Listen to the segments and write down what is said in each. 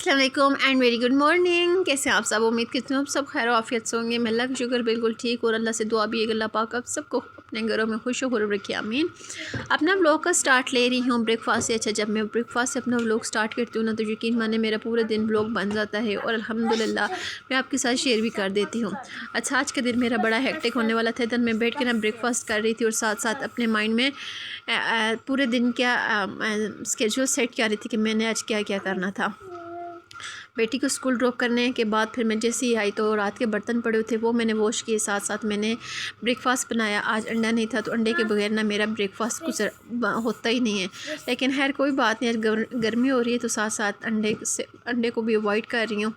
अस्सलाम वालेकुम and very good morning. कैसे हैं आप सब? उम्मीद करती हूँ आप सब खैर आफियत से होंगे। मैं अल्लाह का शुक्र बिल्कुल ठीक और अल्लाह से दुआ भी है अल्लाह पाक आप सबको अपने घरों में खुश खुश रखे, आमीन। अपना व्लॉग का स्टार्ट ले रही हूँ ब्रेकफास्ट से। अच्छा, जब मैं ब्रेकफास्ट से अपना व्लॉग स्टार्ट करती हूँ ना तो यकीन माने मेरा पूरे दिन व्लॉग बन जाता है और अल्हम्दुलिल्लाह मैं आपके साथ शेयर भी कर देती हूँ। अच्छा, आज का दिन मेरा बड़ा हेक्टिक होने वाला था। इधर मैं बैठ के ना ब्रेकफास्ट कर रही थी और साथ साथ अपने माइंड में पूरे दिन क्या स्केड्यूल सेट कर रही थी कि मैंने आज क्या क्या करना था। बेटी को स्कूल ड्रॉप करने के बाद फिर मैं जैसे ही आई तो रात के बर्तन पड़े हुए थे वो मैंने वॉश किए। साथ साथ मैंने ब्रेकफास्ट बनाया। आज अंडा नहीं था तो अंडे के बगैर ना मेरा ब्रेकफास्ट कुछ होता ही नहीं है, लेकिन खैर कोई बात नहीं। आज गर्मी हो रही है तो साथ साथ अंडे को भी अवॉइड कर रही हूँ।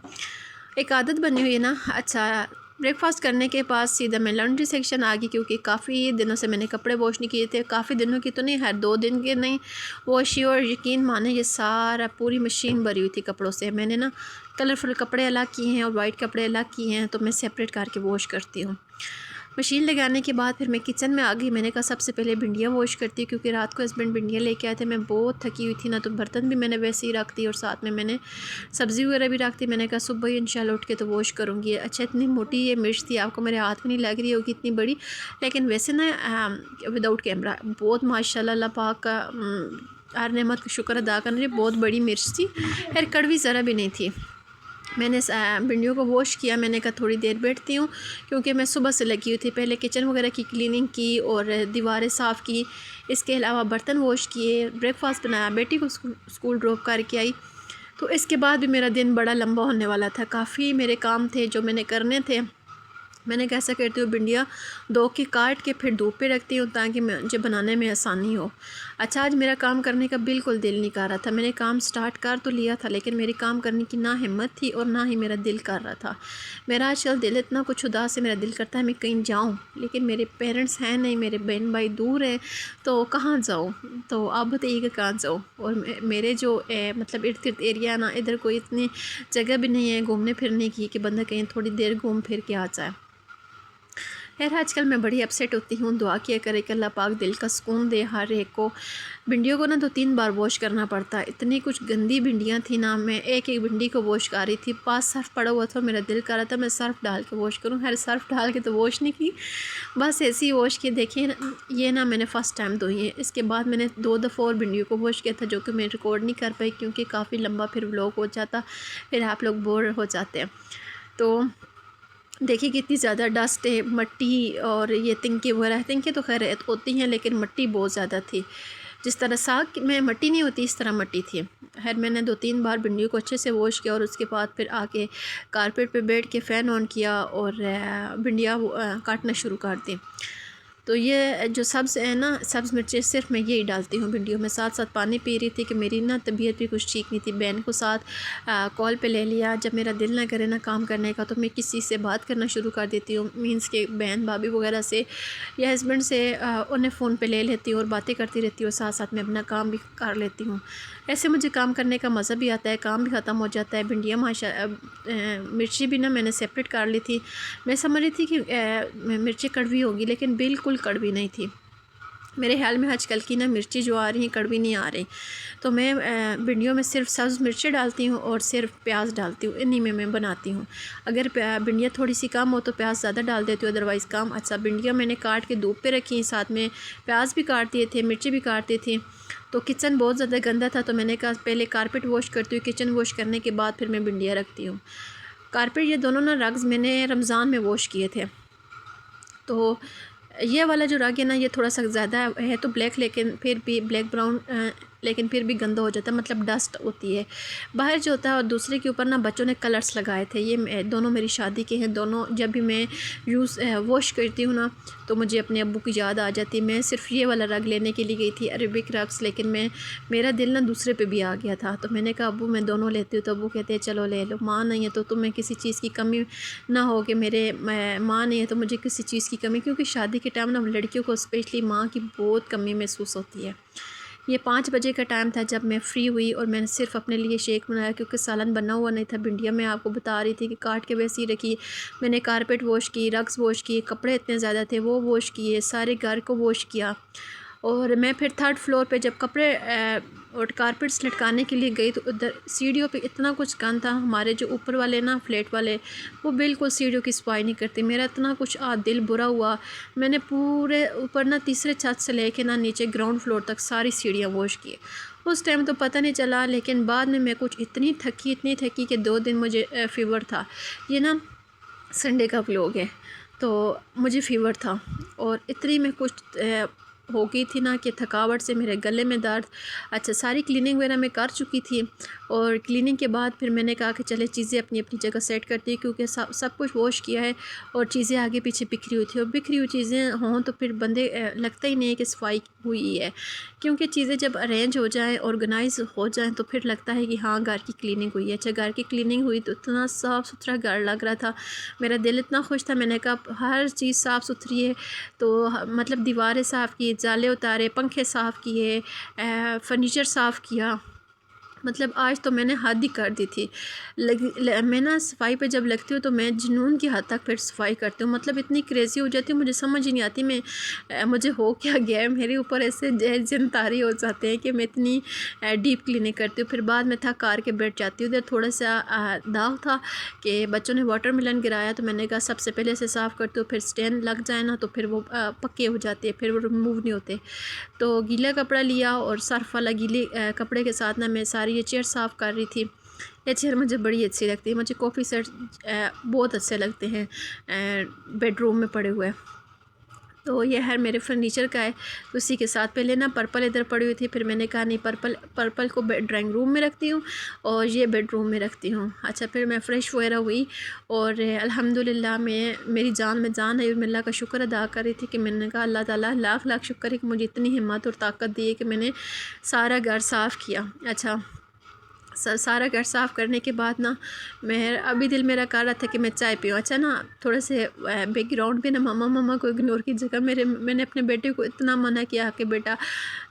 एक आदत बनी हुई है ना। अच्छा, ब्रेकफास्ट करने के बाद सीधा मैं लॉन्ड्री सेक्शन आ गई क्योंकि काफ़ी दिनों से मैंने कपड़े वॉश नहीं किए थे। काफ़ी दिनों की तो नहीं, हर 2 दिन के नहीं वॉश किए। और यकीन माने ये सारा पूरी मशीन भरी हुई थी कपड़ों से। मैंने ना कलरफुल कपड़े अलग किए हैं और वाइट कपड़े अलग किए हैं तो मैं सेपरेट करके वॉश करती हूँ। मशीन लगाने के बाद फिर मैं किचन में आ गई। मैंने कहा सबसे पहले भिंडियाँ वॉश करती हूँ क्योंकि रात को हस्बैंड भिंडियाँ लेके आए थे। मैं बहुत थकी हुई थी ना तो बर्तन भी मैंने वैसे ही रख दी और साथ में मैंने सब्ज़ी वगैरह भी रख दी। मैंने कहा सुबह ही इंशाल्लाह उठ के तो वॉश करूँगी। अच्छा, इतनी मोटी ये मिर्च थी, आपको मेरे हाथ में नहीं लग रही होगी इतनी बड़ी, लेकिन वैसे ना विदाउट कैमरा बहुत माशाल्लाह अल्लाह पाक का हर नेमत का शुक्र अदा करना। बहुत बड़ी मिर्च थी, खैर कड़वी ज़रा भी नहीं थी। मैंने भिंडियों को वॉश किया। मैंने कहा थोड़ी देर बैठती हूँ क्योंकि मैं सुबह से लगी हुई थी। पहले किचन वगैरह की क्लीनिंग की और दीवारें साफ़ की, इसके अलावा बर्तन वॉश किए, ब्रेकफास्ट बनाया, बेटी को स्कूल ड्रॉप करके आई। तो इसके बाद भी मेरा दिन बड़ा लंबा होने वाला था। काफ़ी मेरे काम थे जो मैंने करने थे। मैंने कैसा करती हूँ, भिंडियाँ धो के काट के फिर धूप पे रखती हूँ ताकि मुझे बनाने में आसानी हो। अच्छा, आज मेरा काम करने का बिल्कुल दिल नहीं कर रहा था। मैंने काम स्टार्ट कर तो लिया था लेकिन मेरी काम करने की ना हिम्मत थी और ना ही मेरा दिल कर रहा था। मेरा आजकल दिल इतना कुछ उदास है, मेरा दिल करता है मैं कहीं जाऊँ, लेकिन मेरे पेरेंट्स हैं नहीं, मेरे बहन भाई दूर हैं तो कहाँ जाऊँ। तो आप बताइएगा कहाँ जाऊँ। और मेरे जो मतलब इर्द गिर्द एरिया ना, इधर कोई इतनी जगह भी नहीं है घूमने फिरने की कि बंदा कहीं थोड़ी देर घूम फिर के आ जाए। खैर आजकल मैं बड़ी अपसेट होती हूँ। दुआ किया करे कि अल्लाह पाक दिल का सुकून दे हर एक को। भिंडियों को ना 2-3 बार वॉश करना पड़ता है। इतनी कुछ गंदी भिंडियाँ थी ना, मैं एक एक भिंडी को वॉश कर रही थी। पास सर्फ पड़ा हुआ था, मेरा दिल कर रहा था मैं सर्फ़ डाल के वॉश करूँ। खैर सर्फ़ डाल के तो वॉश नहीं की, बस ऐसे ही वॉश किए। देखिए ना, ये ना मैंने फ़र्स्ट टाइम धोई है। इसके बाद मैंने 2 दफ़ा और भिंडियों को वॉश किया था जो कि मैं रिकॉर्ड नहीं कर पाई क्योंकि काफ़ी लंबा फिर व्लॉग हो जाता, फिर आप लोग बोर हो जाते हैं। तो देखिए कितनी ज़्यादा डस्ट है, मट्टी और ये तिनके वगैरह। तिनके तो खैर होती हैं लेकिन मट्टी बहुत ज़्यादा थी। जिस तरह साग में मट्टी नहीं होती इस तरह मट्टी थी। खैर मैंने 2-3 बार भिंडियों को अच्छे से वॉश किया और उसके बाद फिर आके कारपेट पे बैठ के फ़ैन ऑन किया और भिंडियाँ काटना शुरू कर दी। तो ये जो सब्ज़ है ना, सब्ज़ मिर्चें सिर्फ मैं यही डालती हूँ भिंडियों में। साथ साथ पानी पी रही थी कि मेरी ना तबीयत भी कुछ ठीक नहीं थी। बहन को साथ कॉल पे ले लिया। जब मेरा दिल ना करे ना काम करने का तो मैं किसी से बात करना शुरू कर देती हूँ, मीन्स के बहन भाभी वगैरह से या हस्बैंड से उन्हें फ़ोन पे ले लेती हूँ और बातें करती रहती हूँ। साथ साथ मैं अपना काम भी कर लेती हूँ। ऐसे मुझे काम करने का मज़ा भी आता है, काम भी ख़त्म हो जाता है। भिंडियाँ मिर्ची भी ना मैंने सेपरेट कर ली थी। मैं समझ रही थी कि मिर्ची कड़वी होगी लेकिन बिल्कुल कड़वी नहीं थी। मेरे ख्याल में आजकल की ना मिर्ची जो आ रही हैं कड़वी नहीं आ रही। तो मैं भिंडियों में सिर्फ सब्ज़ मिर्ची डालती हूँ और सिर्फ प्याज डालती हूँ, इन्हीं में मैं बनाती हूँ। अगर भिंडियाँ थोड़ी सी कम हो तो प्याज ज़्यादा डाल देती हूँ, अदरवाइज़ कम। अच्छा, भिंडियाँ मैंने काट के धूप पे रखी, साथ में प्याज भी काट दिए थे, मिर्ची भी काट दी थी। तो किचन बहुत ज़्यादा गंदा था तो मैंने कहा पहले कारपेट वॉश करती हूँ, किचन वॉश करने के बाद फिर मैं भिंडियाँ रखती हूँ। कारपेट ये दोनों ना रग्स मैंने रमज़ान में वॉश किए थे। तो ये वाला जो रग है ना ये थोड़ा सा ज़्यादा है तो ब्लैक, लेकिन फिर भी ब्लैक ब्राउन, लेकिन फिर भी गंदा हो जाता है, मतलब डस्ट होती है बाहर जो होता है। और दूसरे के ऊपर ना बच्चों ने कलर्स लगाए थे। ये दोनों मेरी शादी के हैं। दोनों जब भी मैं वॉश करती हूँ ना तो मुझे अपने अब्बू की याद आ जाती है। मैं सिर्फ ये वाला रग लेने के लिए गई थी, अरेबिक रग्स, लेकिन मेरा दिल ना दूसरे पे भी आ गया था। तो मैंने कहा अब्बू मैं दोनों लेती हूँ। तो अब्बू कहते हैं चलो ले लो, माँ नहीं है तो तुम्हें किसी चीज़ की कमी ना हो कि मेरे माँ नहीं है तो मुझे किसी चीज़ की कमी, क्योंकि शादी के टाइम ना लड़कियों को स्पेशली माँ की बहुत कमी महसूस होती है। ये 5 बजे का टाइम था जब मैं फ़्री हुई और मैंने सिर्फ अपने लिए शेक बनाया क्योंकि सालन बना हुआ नहीं था। भिंडियाँ मैं आपको बता रही थी कि काट के वैसे ही रखी। मैंने कारपेट वॉश की, रग्स वॉश किए, कपड़े इतने ज़्यादा थे वो वॉश किए, सारे घर को वॉश किया। और मैं फिर थर्ड फ्लोर पे जब कपड़े और कारपेट्स लटकाने के लिए गई तो उधर सीढ़ियों पे इतना कुछ गंद था। हमारे जो ऊपर वाले ना फ्लैट वाले, वो बिल्कुल सीढ़ियों की सफाई नहीं करते। मेरा इतना कुछ दिल बुरा हुआ। मैंने पूरे ऊपर ना तीसरे छत से लेके ना नीचे ग्राउंड फ्लोर तक सारी सीढ़ियाँ वॉश की। उस टाइम तो पता नहीं चला, लेकिन बाद में मैं कुछ इतनी थकी कि 2 दिन मुझे फ़ीवर था। ये ना संडे का व्लॉग है, तो मुझे फ़ीवर था और इतनी मैं कुछ हो गई थी ना कि थकावट से मेरे गले में दर्द। अच्छा, सारी क्लीनिंग वगैरह मैं कर चुकी थी और क्लीनिंग के बाद फिर मैंने कहा कि चले चीज़ें अपनी अपनी जगह सेट करती है, क्योंकि सब कुछ वॉश किया है और चीज़ें आगे पीछे बिखरी हुई थी। और बिखरी हुई चीज़ें हों तो फिर बंदे लगता ही नहीं है कि सफाई हुई है, क्योंकि चीज़ें जब अरेंज हो जाएँ, ऑर्गेनाइज हो जाएँ तो फिर लगता है कि हाँ घर की क्लीनिंग हुई है। अच्छा, घर की क्लीनिंग हुई तो इतना साफ़ सुथरा घर लग रहा था, मेरा दिल इतना खुश था। मैंने कहा हर चीज़ साफ़ सुथरी है, तो मतलब दीवारें साफ़ की, जाले उतारे, पंखे साफ़ किए, फर्नीचर साफ़ किया। मतलब आज तो मैंने हद ही कर दी थी। मैं ना सफाई पे जब लगती हूँ तो मैं जुनून की हद तक फिर सफाई करती हूँ। मतलब इतनी क्रेज़ी हो जाती हूँ, मुझे समझ ही नहीं आती मुझे हो क्या गया है। मेरे ऊपर ऐसे जहर तारी हो जाते हैं कि मैं इतनी डीप क्लीनिंग करती हूँ। फिर बाद में थक हार के बैठ जाती हूँ। उधर थोड़ा सा दाग था कि बच्चों ने वाटरमेलन गिराया, तो मैंने कहा सबसे पहले से साफ़ करती हूँ, फिर स्टेन लग जाए ना तो फिर वो पक्के हो जाते हैं, फिर वो रिमूव नहीं होते। तो गीला कपड़ा लिया और सर्फ वाला गीले कपड़े के साथ ना मैं सारी ये चेयर साफ़ कर रही थी। ये चेयर मुझे बड़ी अच्छी लगती है। मुझे कॉफ़ी सेट बहुत अच्छे लगते हैं बेडरूम में पड़े हुए। तो ये है मेरे फर्नीचर का है। तो उसी के साथ पहले ना पर्पल इधर पड़ी हुई थी, फिर मैंने कहा नहीं, पर्पल को ड्राइंग रूम में रखती हूँ और ये बेडरूम में रखती हूँ। अच्छा, फिर मैं फ़्रेश वगैरह हुई और अल्हम्दुलिल्लाह मेरी जान में जान है और मैं अल्लाह का शुक्र अदा कर रही थी कि मैंने कहा अल्लाह ताला लाख लाख शुक्र है कि मुझे इतनी हिम्मत और ताकत दी है कि मैंने सारा घर साफ़ किया। अच्छा, सारा घर साफ़ करने के बाद ना मैं अभी दिल मेरा कर रहा था कि मैं चाय पीऊँ। अच्छा ना, थोड़े से बैकग्राउंड पे ना मम्मा को इग्नोर की जगह मैंने अपने बेटे को इतना मना किया कि बेटा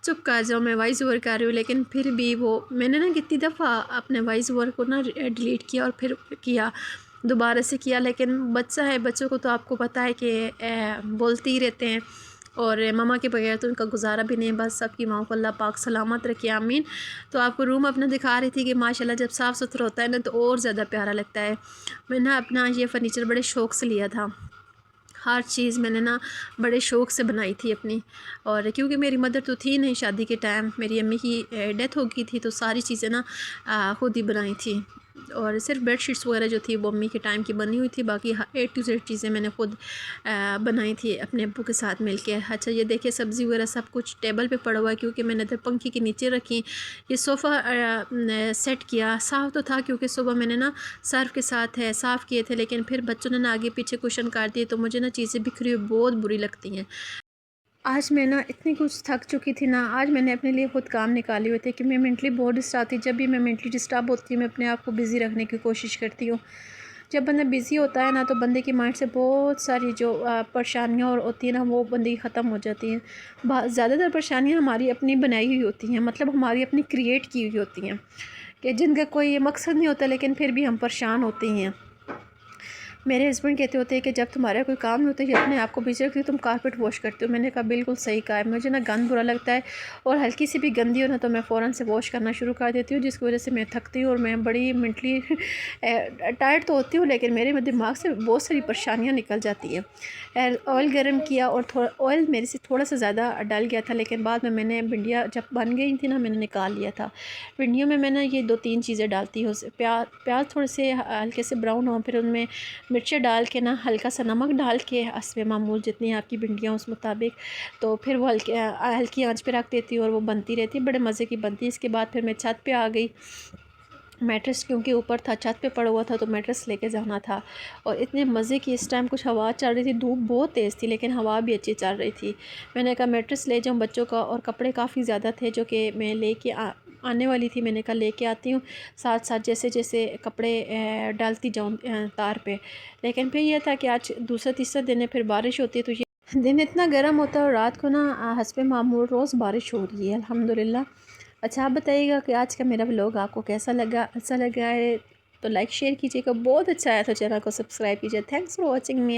चुप कर जाओ, मैं वॉइस ओवर कर रही हूँ। लेकिन फिर भी वो मैंने ना कितनी दफ़ा अपने वॉइस ओवर को ना डिलीट किया और फिर किया, दोबारा से किया। लेकिन बच्चा है, बच्चों को तो आपको पता है कि बोलते ही रहते हैं और ममा के बगैर तो उनका गुजारा भी नहीं। बस सबकी माँ को अल्लाह पाक सलामत रखे, आमीन। तो आपको रूम अपना दिखा रही थी कि माशाल्लाह जब साफ़ सुथरा होता है ना तो और ज़्यादा प्यारा लगता है। मैंने अपना ये फ़र्नीचर बड़े शौक़ से लिया था। हर चीज़ मैंने ना बड़े शौक़ से बनाई थी अपनी। और क्योंकि मेरी मदर तो थी नहीं शादी के टाइम, मेरी अम्मी की डेथ हो गई थी, तो सारी चीज़ें ना खुद ही बनाई थी। और सिर्फ बेडशीट्स वगैरह जो थी वो अम्मी के टाइम की बनी हुई थी, बाकी A to Z चीज़ें मैंने खुद बनाई थी अपने अब्बू के साथ मिलके। अच्छा, ये देखिए सब्ज़ी वगैरह सब कुछ टेबल पे पड़ा हुआ है, क्योंकि मैंने इधर पंखे के नीचे रखी। ये सोफ़ा सेट किया, साफ़ तो था क्योंकि सुबह मैंने ना सर्फ के साथ साफ़ किए थे, लेकिन फिर बच्चों ने ना आगे पीछे कुशन काट दिए, तो मुझे ना चीज़ें बिखरी हुई बहुत बुरी लगती हैं। आज मैं ना इतनी कुछ थक चुकी थी ना, आज मैंने अपने लिए खुद काम निकाले हुए थे कि मैं मेंटली बहुत डिस्टर्ब थी। जब भी मैं मेंटली डिस्टर्ब होती हूँ, मैं अपने आप को बिज़ी रखने की कोशिश करती हूँ। जब बंदा बिज़ी होता है ना तो बंदे की माइंड से बहुत सारी जो परेशानियाँ और होती हैं ना वो बंदे की ख़त्म हो जाती हैं। ज़्यादातर परेशानियाँ हमारी अपनी बनाई हुई होती हैं, मतलब हमारी अपनी क्रिएट की हुई होती हैं, कि जिनका कोई मकसद नहीं होता, लेकिन फिर भी हम परेशान होते हैं। मेरे हस्बैंड कहते होते हैं कि जब तुम्हारा कोई काम नहीं होता ये अपने आप को बिजी रखती हो, तुम कारपेट वॉश करते हो। मैंने कहा बिल्कुल सही कहा है, मुझे ना गंद बुरा लगता है और हल्की सी भी गंदी हो ना तो मैं फ़ौरन से वॉश करना शुरू कर देती हूँ, जिसकी वजह से मैं थकती हूँ और मैं बड़ी मेंटली टायर्ड तो होती हूँ, लेकिन मेरे दिमाग से बहुत सारी परेशानियाँ निकल जाती हैं। ऑयल गर्म किया और थोड़ा ऑयल मेरे से थोड़ा सा ज़्यादा डल गया था, लेकिन बाद में मैंने भिंडियाँ जब बन गई थी ना मैंने निकाल लिया था। भिंडियों में मैंने ये 2-3 चीज़ें डालती हूँ, प्याज थोड़े से हल्के से ब्राउन हो, फिर उनमें मिर्ची डाल के ना हल्का सा नमक डाल के हस्बे मामूल जितनी आपकी भिंडियाँ उस मुताबिक, तो फिर वो हल्की आंच पे रख देती हूँ और वो बनती रहती है, बड़े मज़े की बनती है। इसके बाद फिर मैं छत पे आ गई। मैट्रेस क्योंकि ऊपर था, छत पे पड़ा हुआ था, तो मैट्रेस लेके जाना था। और इतने मज़े की इस टाइम कुछ हवा चल रही थी, धूप बहुत तेज़ थी लेकिन हवा भी अच्छी चल रही थी। मैंने कहा मैट्रेस ले जाऊँ बच्चों का, और कपड़े काफ़ी ज़्यादा थे जो कि मैं लेके आने वाली थी। मैंने कहा लेके आती हूँ, साथ साथ जैसे जैसे कपड़े डालती जाऊँ तार पे। लेकिन फिर यह था कि आज दूसरा तीसरा दिन है, फिर बारिश होती है, तो ये दिन इतना गर्म होता है और रात को ना हस्बे मामूल रोज़ बारिश हो रही है अल्हम्दुलिल्लाह। अच्छा, आप बताइएगा कि आज का मेरा व्लॉग आपको कैसा लगा। अच्छा लगा है तो लाइक शेयर कीजिएगा, बहुत अच्छा आया तो चैनल को सब्सक्राइब कीजिए। Thanks for watching me.